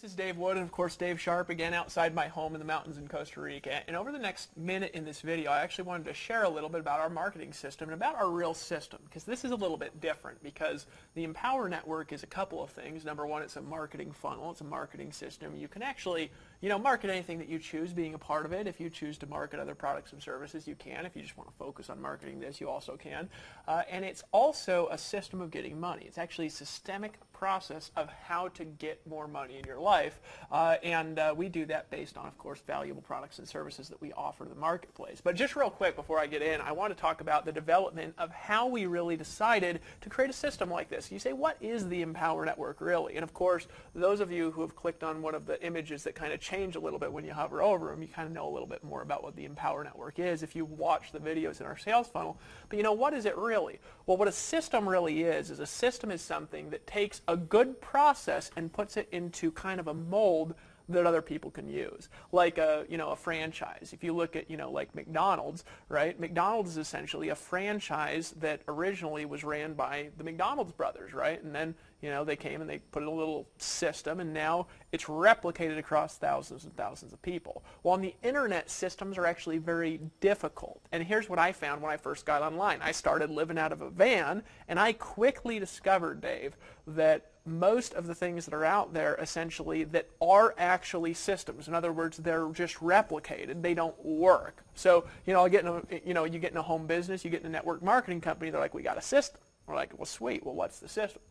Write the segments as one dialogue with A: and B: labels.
A: This is Dave Wood and of course Dave Sharp again outside my home in the mountains in Costa Rica. And over the next minute in this video I actually wanted to share a little bit about our marketing system and about our real system, because this is a little bit different, because the Empower Network is a couple of things. Number one, it's a marketing funnel, it's a marketing system. You can actually market anything that you choose being a part of it. If you choose to market other products and services, you can. If you just want to focus on marketing this, you also can. And it's also a system of getting money. It's actually a systemic process of how to get more money in your life, and we do that based on, of course, valuable products and services that we offer to the marketplace. But just real quick before I get in, I want to talk about the development of how we really decided to create a system like this. You say, what is the Empower Network really? And of course, those of you who have clicked on one of the images that kind of change a little bit when you hover over them, you kind of know a little bit more about what the Empower Network is if you watch the videos in our sales funnel. But what is it really? Well, what a system really is a system is something that takes a good process and puts it into kind of a mold that other people can use, like a franchise. If you look at like McDonald's, right? McDonald's is essentially a franchise that originally was ran by the McDonald's brothers, right? And then they came and they put in a little system, and now it's replicated across thousands and thousands of people. Well, on the internet, systems are actually very difficult. And here's what I found when I first got online. I started living out of a van, and I quickly discovered, Dave, that most of the things that are out there essentially that are actually systems. In other words, they're just replicated. They don't work. So, you get in a home business, you get in a network marketing company, they're like, we got a system. We're like, well, sweet. Well, what's the system?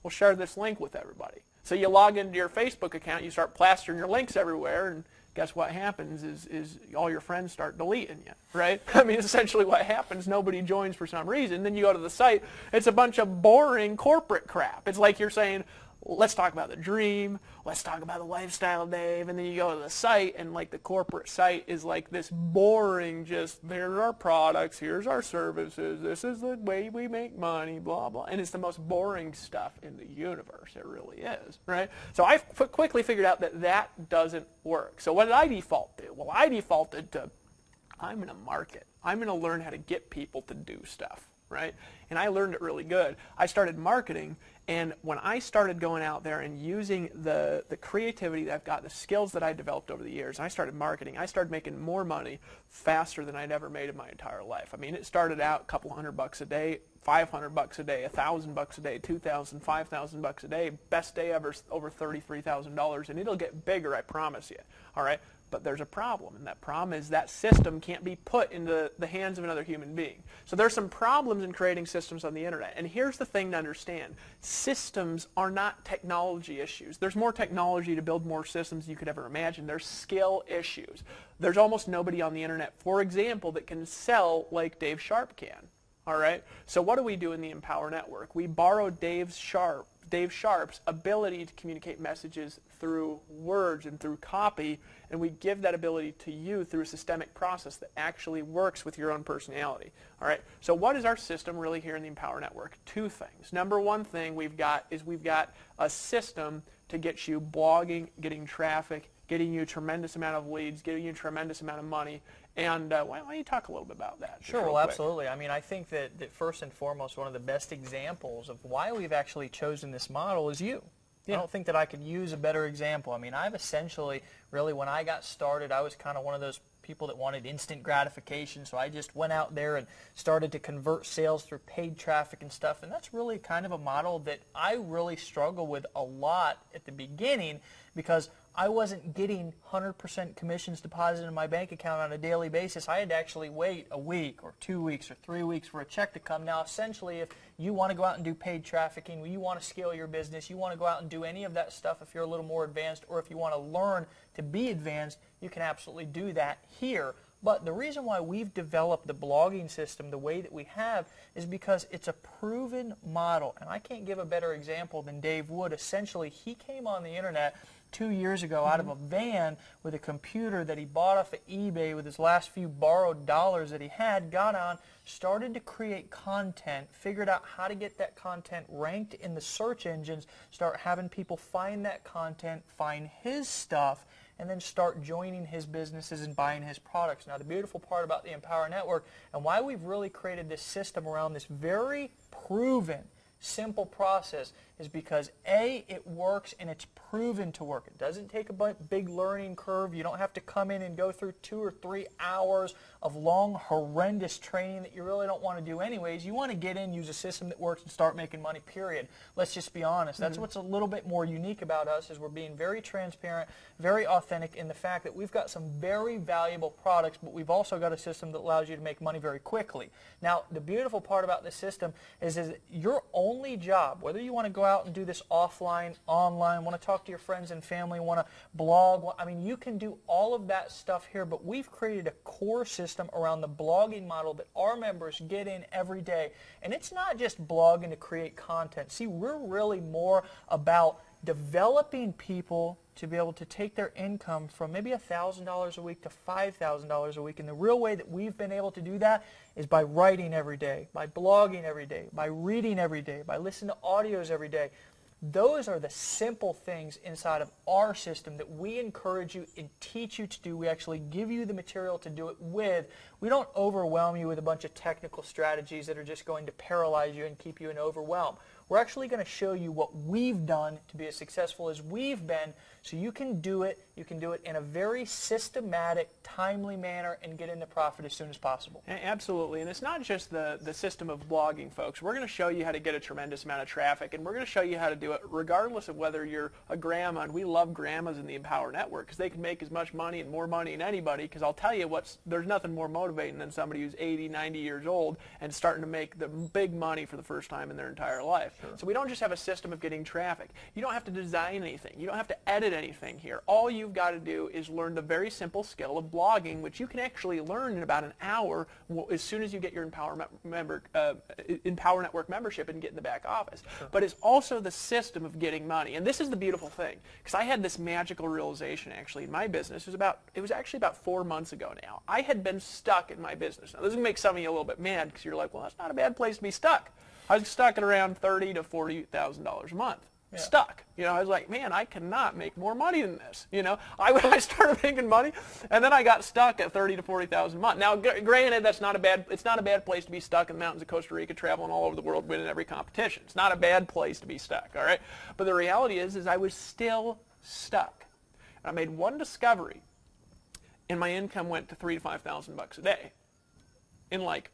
A: We'll share this link with everybody. So you log into your Facebook account, you start plastering your links everywhere, and guess what happens is all your friends start deleting you, right? I mean, essentially what happens, nobody joins for some reason. Then you go to the site, it's a bunch of boring corporate crap. It's like you're saying, let's talk about the dream, let's talk about the lifestyle, Dave, and then you go to the site, and like the corporate site is like this boring, just here's our products, here's our services, this is the way we make money, blah, blah, and it's the most boring stuff in the universe. It really is, right? So I quickly figured out that that doesn't work. So what did I default to? Well, I defaulted to, I'm going to market. I'm going to learn how to get people to do stuff, right? And I learned it really good. I started marketing, and when I started going out there and using the creativity that I've got, the skills that I developed over the years, I started marketing, I started making more money faster than I'd ever made in my entire life. I mean, it started out a couple $100 a day, $500 a day, $1,000 a day, $2,000, $5,000 a day. Best day ever, over $33,000, and it'll get bigger, I promise you. All right? But there's a problem, and that problem is that system can't be put into the hands of another human being. So there's some problems in creating systems on the internet. And here's the thing to understand. Systems are not technology issues. There's more technology to build more systems than you could ever imagine. There's skill issues. There's almost nobody on the internet, for example, that can sell like Dave Sharp can. All right? So what do we do in the Empower Network? We borrow Dave Sharp's ability to communicate messages through words and through copy, and we give that ability to you through a systemic process that actually works with your own personality. All right. So what is our system really here in the Empower Network? Two things. Number one thing we've got a system to get you blogging, getting traffic, getting you a tremendous amount of leads, getting you a tremendous amount of money. And why don't you talk a little bit about that?
B: Sure, well, absolutely. I mean, I think that first and foremost, one of the best examples of why we've actually chosen this model is you. I don't think that I could use a better example. I mean, I've essentially, really, when I got started, I was kind of one of those people that wanted instant gratification, so I just went out there and started to convert sales through paid traffic and stuff, and that's really kind of a model that I really struggle with a lot at the beginning, because I wasn't getting 100% commissions deposited in my bank account on a daily basis. I had to actually wait a week or 2 weeks or 3 weeks for a check to come. Now, essentially, if you want to go out and do paid trafficking, you want to scale your business, you want to go out and do any of that stuff if you're a little more advanced, or if you want to learn to be advanced, you can absolutely do that here. But the reason why we've developed the blogging system the way that we have is because it's a proven model. And I can't give a better example than Dave Wood. Essentially, he came on the internet 2 years ago out of a van with a computer that he bought off of eBay with his last few borrowed dollars that he had, got on, started to create content, figured out how to get that content ranked in the search engines, start having people find that content, find his stuff, and then start joining his businesses and buying his products. Now, the beautiful part about the Empower Network and why we've really created this system around this very proven, simple process is because A, it works and it's proven to work. It doesn't take a big learning curve. You don't have to come in and go through 2 or 3 hours of long, horrendous training that you really don't want to do anyways. You want to get in, use a system that works, and start making money, period. Let's just be honest. That's what's a little bit more unique about us, is we're being very transparent, very authentic in the fact that we've got some very valuable products, but we've also got a system that allows you to make money very quickly. Now, the beautiful part about this system is your only job, whether you want to go out and do this offline, online, want to talk to your friends and family, want to blog, I mean, you can do all of that stuff here, but we've created a core system around the blogging model that our members get in every day. And it's not just blogging to create content. See, we're really more about developing people to be able to take their income from maybe $1,000 a week to $5,000 a week. And the real way that we've been able to do that is by writing every day, by blogging every day, by reading every day, by listening to audios every day. Those are the simple things inside of our system that we encourage you and teach you to do. We actually give you the material to do it with. We don't overwhelm you with a bunch of technical strategies that are just going to paralyze you and keep you in overwhelm. We're actually going to show you what we've done to be as successful as we've been, so you can do it. You can do it in a very systematic, timely manner and get into profit as soon as possible.
A: Absolutely. And it's not just the system of blogging, folks. We're going to show you how to get a tremendous amount of traffic, and we're going to show you how to do it regardless of whether you're a grandma. And we love grandmas in the Empower Network because they can make as much money and more money than anybody, because I'll tell you there's nothing more motivating than somebody who's 80, 90 years old and starting to make the big money for the first time in their entire life. Sure. So we don't just have a system of getting traffic. You don't have to design anything. You don't have to edit anything here. All you've got to do is learn the very simple skill of blogging, which you can actually learn in about an hour as soon as you get your Empower Network membership and get in the back office. Sure. But it's also the system of getting money. And this is the beautiful thing, because I had this magical realization actually in my business. It was actually about 4 months ago now. I had been stuck in my business. Now, this is going to make some of you a little bit mad, because you're like, well, that's not a bad place to be stuck. I was stuck at around $30,000 to $40,000 a month. Yeah. Stuck. I was like, man, I cannot make more money than this. I started making money, and then I got stuck at $30,000 to $40,000 a month. Now, granted, it's not a bad place to be stuck in the mountains of Costa Rica, traveling all over the world, winning every competition. It's not a bad place to be stuck, all right? But the reality is I was still stuck. And I made one discovery, and my income went to $3,000 to $5,000 a day in like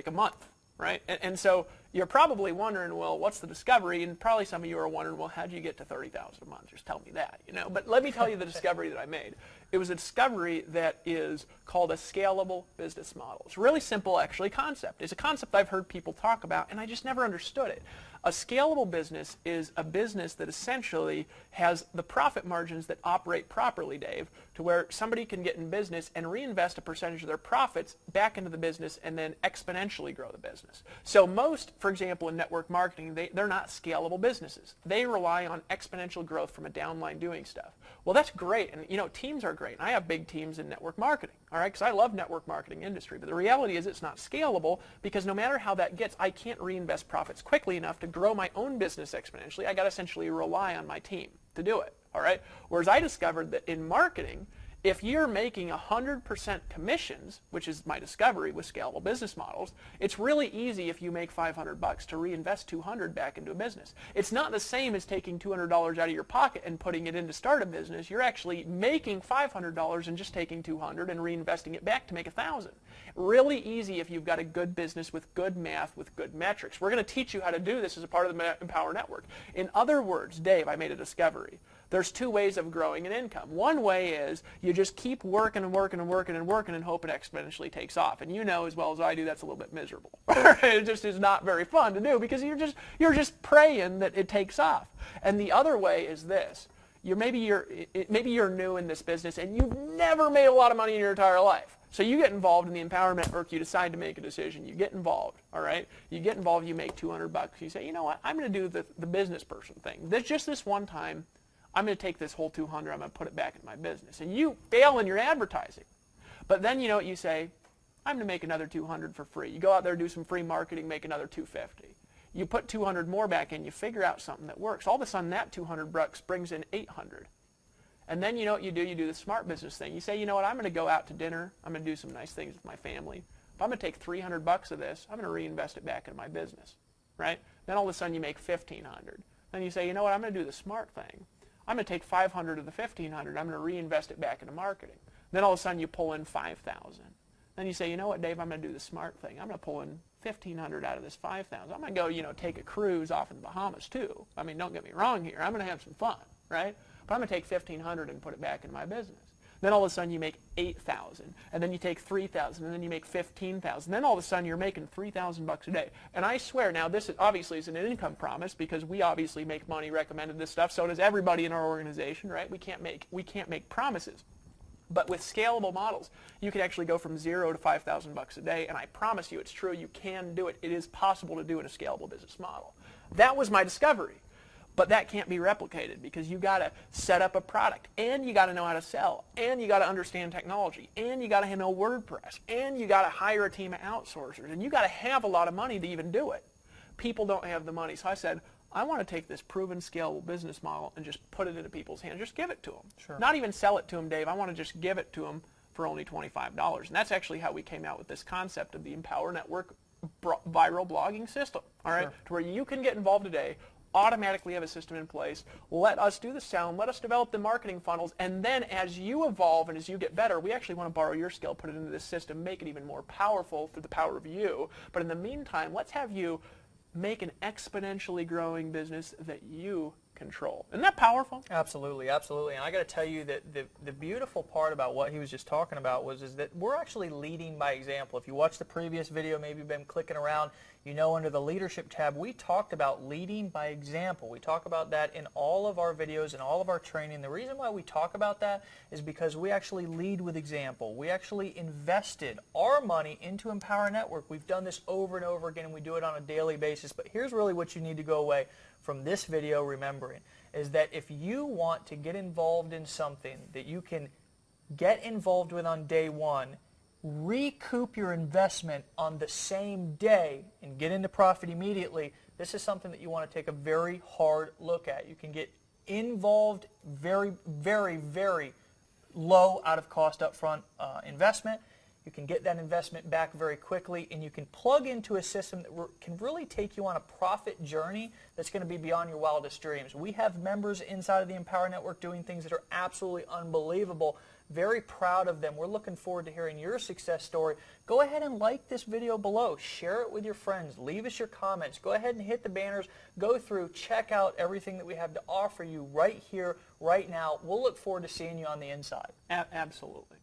A: a month. Right? And so you're probably wondering, well, what's the discovery? And probably some of you are wondering, well, how'd you get to $30,000 a month? Just tell me that, But let me tell you the discovery that I made. It was a discovery that is called a scalable business model. It's a really simple, actually, concept. It's a concept I've heard people talk about, and I just never understood it. A scalable business is a business that essentially has the profit margins that operate properly, Dave, to where somebody can get in business and reinvest a percentage of their profits back into the business and then exponentially grow the business. So most, for example, in network marketing, they're not scalable businesses. They rely on exponential growth from a downline doing stuff. Well, that's great, and teams are great. And I have big teams in network marketing, all right, because I love network marketing industry. But the reality is it's not scalable, because no matter how that gets, I can't reinvest profits quickly enough to grow my own business exponentially. I got to essentially rely on my team to do it, all right? Whereas I discovered that in marketing, if you're making 100% commissions, which is my discovery with scalable business models, it's really easy if you make $500 to reinvest $200 back into a business. It's not the same as taking $200 out of your pocket and putting it in to start a business. You're actually making $500 and just taking $200 and reinvesting it back to make $1,000. Really easy if you've got a good business with good math, with good metrics. We're going to teach you how to do this as a part of the Empower Network. In other words, Dave, I made a discovery. There's 2 ways of growing an income. One way is you just keep working and working and working and working and hope it exponentially takes off. And you know as well as I do that's a little bit miserable. It just is not very fun to do, because you're just praying that it takes off. And the other way is this. Maybe you're new in this business and you've never made a lot of money in your entire life. So you get involved in the Empowerment Network, you decide to make a decision, you get involved, all right? You get involved, you make $200, you say, you know what, I'm going to do the business person thing. Just this one time, I'm going to take this whole $200, I'm going to put it back in my business. And you fail in your advertising. But then you know what you say, I'm going to make another $200 for free. You go out there, do some free marketing, make another $250. You put $200 more back in, you figure out something that works. All of a sudden that $200 brings in $800. And then you know what you do? You do the smart business thing. You say, you know what, I'm going to go out to dinner. I'm going to do some nice things with my family. If I'm going to take $300 of this, I'm going to reinvest it back in my business, right? Then all of a sudden you make $1,500. Then you say, you know what, I'm going to do the smart thing. I'm going to take 500 of the 1,500. I'm going to reinvest it back into marketing. Then all of a sudden you pull in 5,000. Then you say, you know what, Dave, I'm going to do the smart thing. I'm going to pull in 1,500 out of this 5,000. I'm going to go, take a cruise off in the Bahamas too. I mean, don't get me wrong here. I'm going to have some fun, right? But I'm going to take 1,500 and put it back in my business. Then all of a sudden you make 8,000, and then you take 3,000, and then you make 15,000. Then all of a sudden you're making $3,000 a day. And I swear, now this is, obviously is an income promise because we obviously make money recommended this stuff. So does everybody in our organization, right? We can't make promises. But with scalable models, you can actually go from 0 to $5,000 a day, and I promise you it's true. You can do it. It is possible to do in a scalable business model. That was my discovery. But that can't be replicated because you got to set up a product, and you got to know how to sell, and you got to understand technology, and you got to know WordPress, and you got to hire a team of outsourcers, and you got to have a lot of money to even do it. People don't have the money. So I said, I want to take this proven scalable business model and just put it into people's hands. Just give it to them.
B: Sure.
A: Not even sell it to them, Dave. I want to just give it to them for only $25. And that's actually how we came out with this concept of the Empower Network viral blogging system. All right,
B: Sure.
A: To where you can get involved today, automatically have a system in place, let us do the sound, let us develop the marketing funnels, and then as you evolve and as you get better, we actually want to borrow your skill, put it into this system, make it even more powerful through the power of you. But in the meantime, let's have you make an exponentially growing business that you control. Isn't that powerful?
B: Absolutely, absolutely. And I got to tell you that the beautiful part about what he was just talking about is that we're actually leading by example. If you watch the previous video, maybe you've been clicking around, under the leadership tab, we talked about leading by example. We talk about that in all of our videos and all of our training. The reason why we talk about that is because we actually lead with example. We actually invested our money into Empower Network. We've done this over and over again, and we do it on a daily basis. But here's really what you need to go away from this video remembering, is that if you want to get involved in something that you can get involved with on day one, recoup your investment on the same day and get into profit immediately, this is something that you want to take a very hard look at. You can get involved very, very, very low out of cost upfront investment. You can get that investment back very quickly, and you can plug into a system that can really take you on a profit journey that's going to be beyond your wildest dreams. We have members inside of the Empower Network doing things that are absolutely unbelievable. Very proud of them. We're looking forward to hearing your success story. Go ahead and like this video below. Share it with your friends. Leave us your comments. Go ahead and hit the banners. Go through. Check out everything that we have to offer you right here, right now. We'll look forward to seeing you on the inside.
A: Absolutely.